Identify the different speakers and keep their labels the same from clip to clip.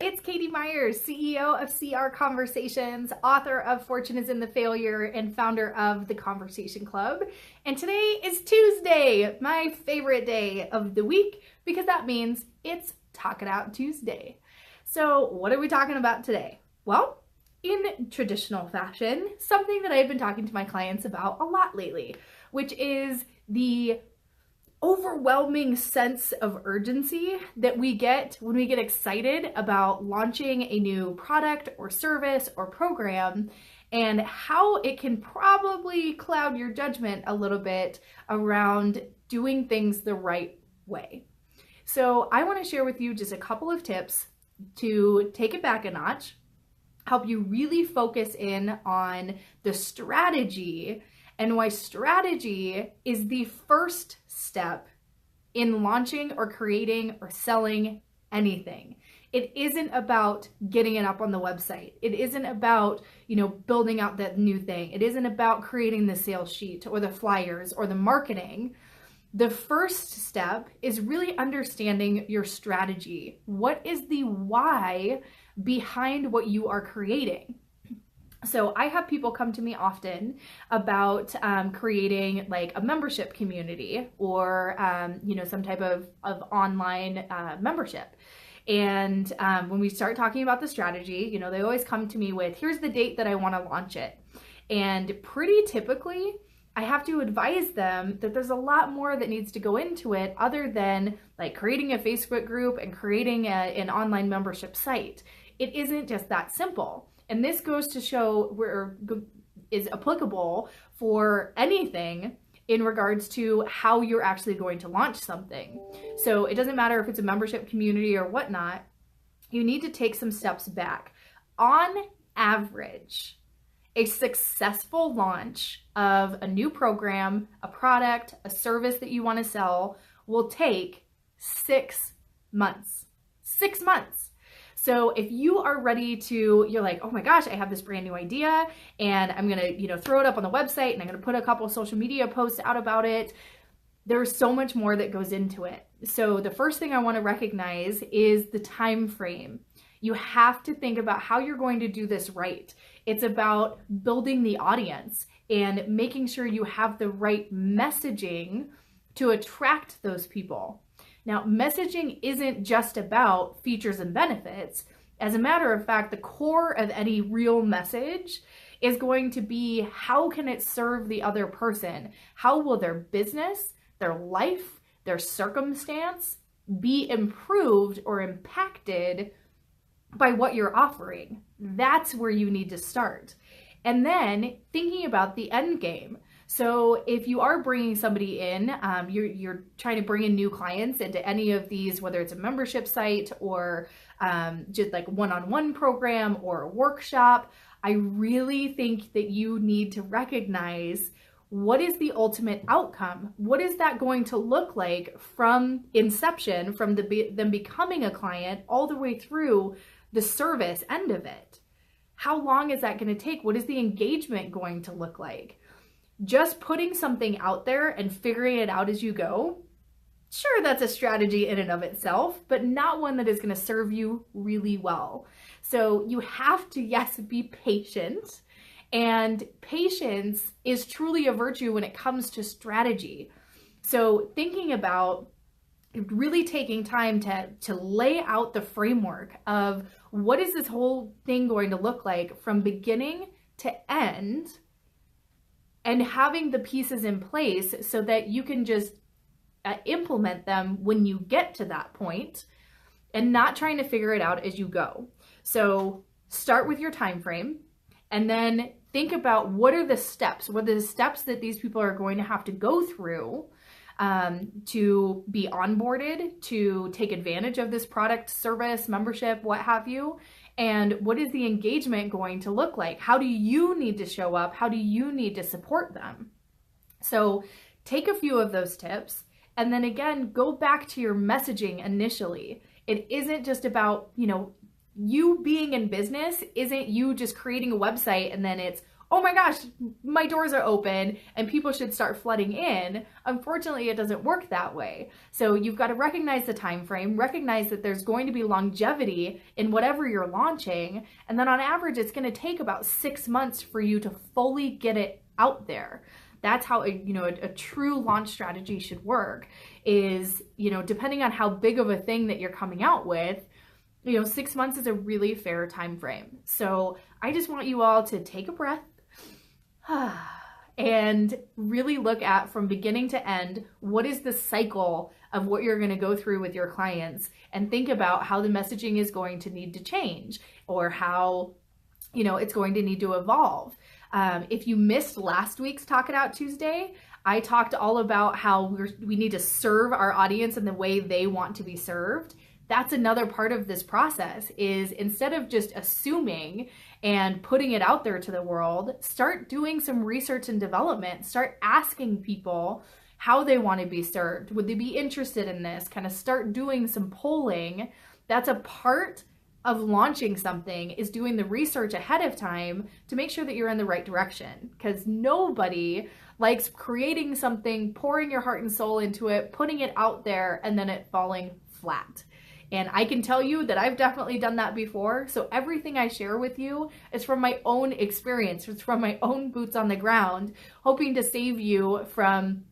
Speaker 1: It's Katie Myers, CEO of CR Conversations, author of Fortune is in the Failure, and founder of the Conversation Club. And today is Tuesday, my favorite day of the week, because that means it's Talk It Out Tuesday. So what are we talking about today? Well, in traditional fashion, something that I've been talking to my clients about a lot lately, which is the overwhelming sense of urgency that we get when we get excited about launching a new product or service or program, and how it can probably cloud your judgment a little bit around doing things the right way. So I want to share with you just a couple of tips to take it back a notch, help you really focus in on the strategy and why strategy is the first step in launching or creating or selling anything. It isn't about getting it up on the website. It isn't about, building out that new thing. It isn't about creating the sales sheet or the flyers or the marketing. The first step is really understanding your strategy. What is the why behind what you are creating? So I have people come to me often about creating like a membership community or, some type of online membership. And when we start talking about the strategy, they always come to me with, here's the date that I want to launch it. And pretty typically, I have to advise them that there's a lot more that needs to go into it other than like creating a Facebook group and creating an online membership site. It isn't just that simple. And this goes to show where is applicable for anything in regards to how you're actually going to launch something. So it doesn't matter if it's a membership community or whatnot, you need to take some steps back. On average, a successful launch of a new program, a product, a service that you want to sell will take 6 months. 6 months. So if you are ready to, you're like, oh my gosh, I have this brand new idea and I'm going to, throw it up on the website and I'm going to put a couple of social media posts out about it. There's so much more that goes into it. So the first thing I want to recognize is the time frame. You have to think about how you're going to do this right. It's about building the audience and making sure you have the right messaging to attract those people. Now, messaging isn't just about features and benefits. As a matter of fact, the core of any real message is going to be, how can it serve the other person? How will their business, their life, their circumstance be improved or impacted by what you're offering? That's where you need to start. And then thinking about the end game. So if you are bringing somebody in, you're trying to bring in new clients into any of these, whether it's a membership site or just like one-on-one program or a workshop, I really think that you need to recognize, what is the ultimate outcome? What is that going to look like from inception, from them becoming a client all the way through the service end of it? How long is that going to take? What is the engagement going to look like? Just putting something out there and figuring it out as you go, sure, that's a strategy in and of itself, but not one that is going to serve you really well. So you have to, yes, be patient. And patience is truly a virtue when it comes to strategy. So thinking about really taking time to lay out the framework of what is this whole thing going to look like from beginning to end, and having the pieces in place so that you can just implement them when you get to that point, and not trying to figure it out as you go. So start with your time frame, and then think about what are the steps that these people are going to have to go through to be onboarded, to take advantage of this product, service, membership, what have you. And what is the engagement going to look like? How do you need to show up? How do you need to support them? So take a few of those tips, and then again, go back to your messaging initially. It isn't just about, you being in business isn't you just creating a website and then it's oh my gosh, my doors are open and people should start flooding in. Unfortunately, it doesn't work that way. So you've got to recognize the time frame, recognize that there's going to be longevity in whatever you're launching, and then on average, it's going to take about 6 months for you to fully get it out there. That's how a true launch strategy should work, is, depending on how big of a thing that you're coming out with, 6 months is a really fair time frame. So I just want you all to take a breath and really look at, from beginning to end, what is the cycle of what you're going to go through with your clients, and think about how the messaging is going to need to change, or how it's going to need to evolve. If you missed last week's Talk It Out Tuesday, I talked all about how we need to serve our audience in the way they want to be served. That's another part of this process, is instead of just assuming and putting it out there to the world, start doing some research and development. Start asking people how they want to be served. Would they be interested in this? Kind of start doing some polling. That's a part of launching something, is doing the research ahead of time to make sure that you're in the right direction, because nobody likes creating something, pouring your heart and soul into it, putting it out there, and then it falling flat. And I can tell you that I've definitely done that before. So everything I share with you is from my own experience. It's from my own boots on the ground, hoping to save you from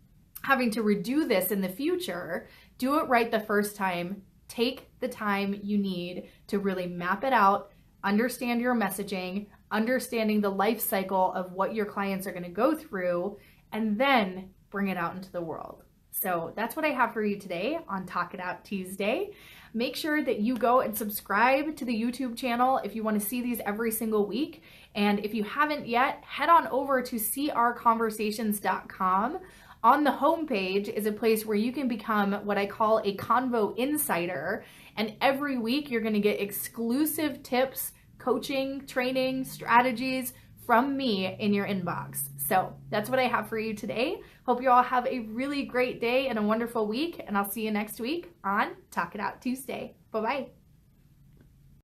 Speaker 1: having to redo this in the future. Do it right the first time. Take the time you need to really map it out, understand your messaging, understanding the life cycle of what your clients are going to go through, and then bring it out into the world. So that's what I have for you today on Talk It Out Tuesday. Make sure that you go and subscribe to the YouTube channel if you want to see these every single week. And if you haven't yet, head on over to crconversations.com. On the homepage is a place where you can become what I call a Convo Insider. And every week you're going to get exclusive tips, coaching, training, strategies from me in your inbox. So that's what I have for you today. Hope you all have a really great day and a wonderful week. And I'll see you next week on Talk It Out Tuesday. Bye-bye.